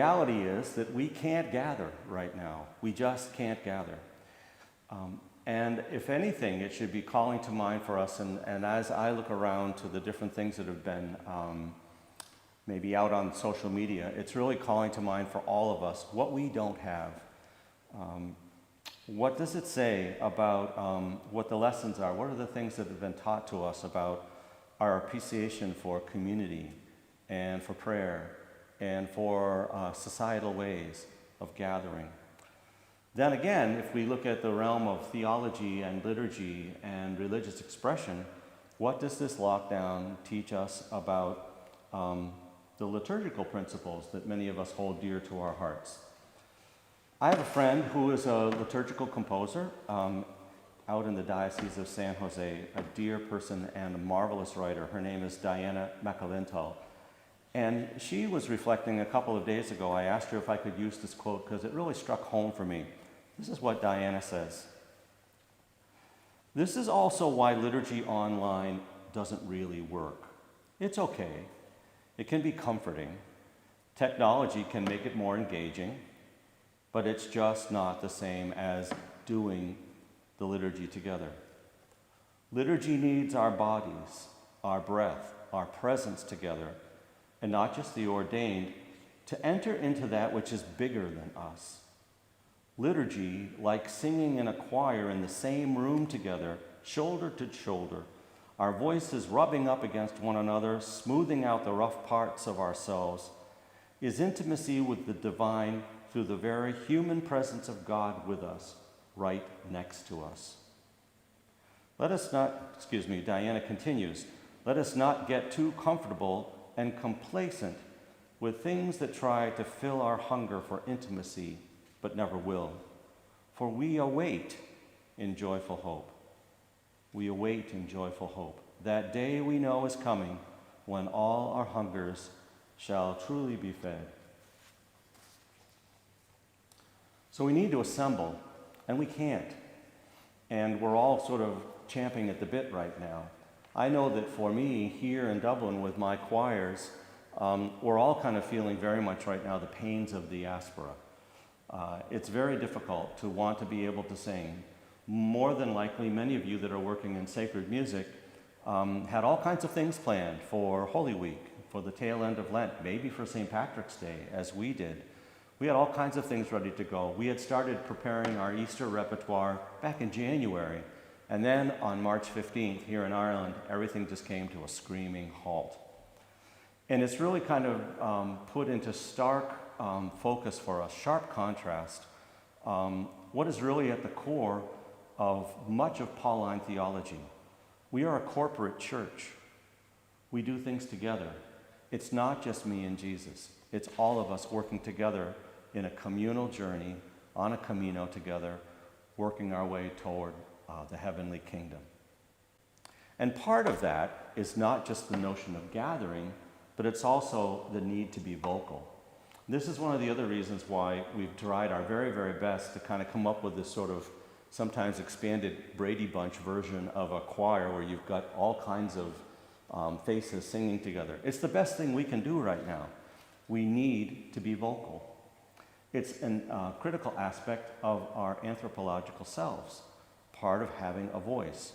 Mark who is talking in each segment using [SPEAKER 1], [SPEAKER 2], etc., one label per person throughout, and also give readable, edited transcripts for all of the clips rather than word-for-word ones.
[SPEAKER 1] reality is that we can't gather right now. We just can't gather. And if anything, it should be calling to mind for us, and as I look around to the different things that have been maybe out on social media, it's really calling to mind for all of us what we don't have. What does it say about what the lessons are? What are the things that have been taught to us about our appreciation for community and for prayer and for societal ways of gathering? Then again, if we look at the realm of theology and liturgy and religious expression, what does this lockdown teach us about the liturgical principles that many of us hold dear to our hearts? I have a friend who is a liturgical composer out in the Diocese of San Jose, a dear person and a marvelous writer. Her name is Diana McAlintal. And she was reflecting a couple of days ago. I asked her if I could use this quote because it really struck home for me. This is what Diana says. "This is also why liturgy online doesn't really work. It's okay. It can be comforting. Technology can make it more engaging, but it's just not the same as doing the liturgy together. Liturgy needs our bodies, our breath, our presence together, and not just the ordained, to enter into that which is bigger than us. Liturgy, like singing in a choir in the same room together, shoulder to shoulder, our voices rubbing up against one another, smoothing out the rough parts of ourselves, is intimacy with the divine through the very human presence of God with us, right next to us." Diana continues, "Let us not get too comfortable and complacent with things that try to fill our hunger for intimacy, but never will. For we await in joyful hope. We await in joyful hope. That day we know is coming when all our hungers shall truly be fed." So we need to assemble, and we can't. And we're all sort of champing at the bit right now. I know that for me, here in Dublin with my choirs, we're all kind of feeling very much right now the pains of the diaspora. It's very difficult to want to be able to sing. More than likely, many of you that are working in sacred music had all kinds of things planned for Holy Week, for the tail end of Lent, maybe for St. Patrick's Day, as we did. We had all kinds of things ready to go. We had started preparing our Easter repertoire back in January, and then on March 15th, here in Ireland, everything just came to a screaming halt. And it's really kind of put into stark focus for us, sharp contrast, what is really at the core of much of Pauline theology. We are a corporate church. We do things together. It's not just me and Jesus. It's all of us working together in a communal journey, on a Camino together, working our way toward the heavenly kingdom. And part of that is not just the notion of gathering, but it's also the need to be vocal. This is one of the other reasons why we've tried our very, very best to kind of come up with this sort of sometimes expanded Brady Bunch version of a choir where you've got all kinds of faces singing together. It's the best thing we can do right now. We need to be vocal. It's a critical aspect of our anthropological selves, part of having a voice.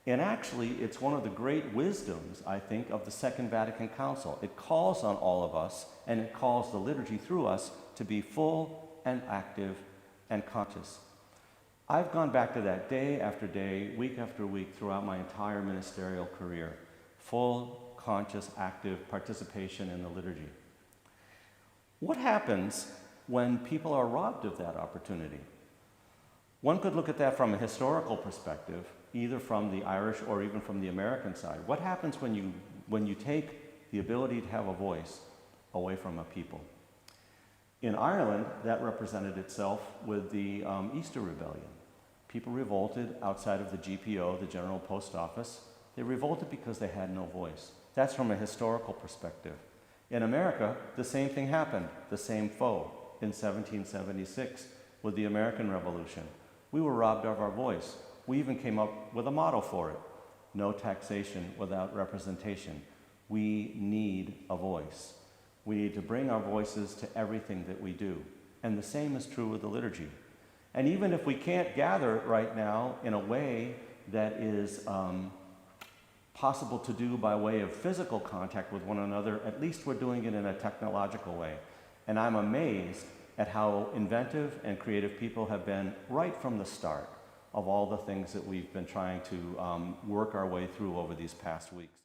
[SPEAKER 1] And actually, it's one of the great wisdoms, I think, of the Second Vatican Council. It calls on all of us, and it calls the liturgy through us to be full and active and conscious. I've gone back to that day after day, week after week, throughout my entire ministerial career. Full, conscious, active participation in the liturgy. What happens when people are robbed of that opportunity? One could look at that from a historical perspective, either from the Irish or even from the American side. What happens when you take the ability to have a voice away from a people? In Ireland, that represented itself with the Easter Rebellion. People revolted outside of the GPO, the General Post Office. They revolted because they had no voice. That's from a historical perspective. In America, the same thing happened, the same foe, in 1776 with the American Revolution. We were robbed of our voice. We even came up with a motto for it: no taxation without representation. We need a voice. We need to bring our voices to everything that we do. And the same is true with the liturgy. And even if we can't gather right now in a way that is possible to do by way of physical contact with one another, at least we're doing it in a technological way. And I'm amazed at how inventive and creative people have been right from the start of all the things that we've been trying to work our way through over these past weeks.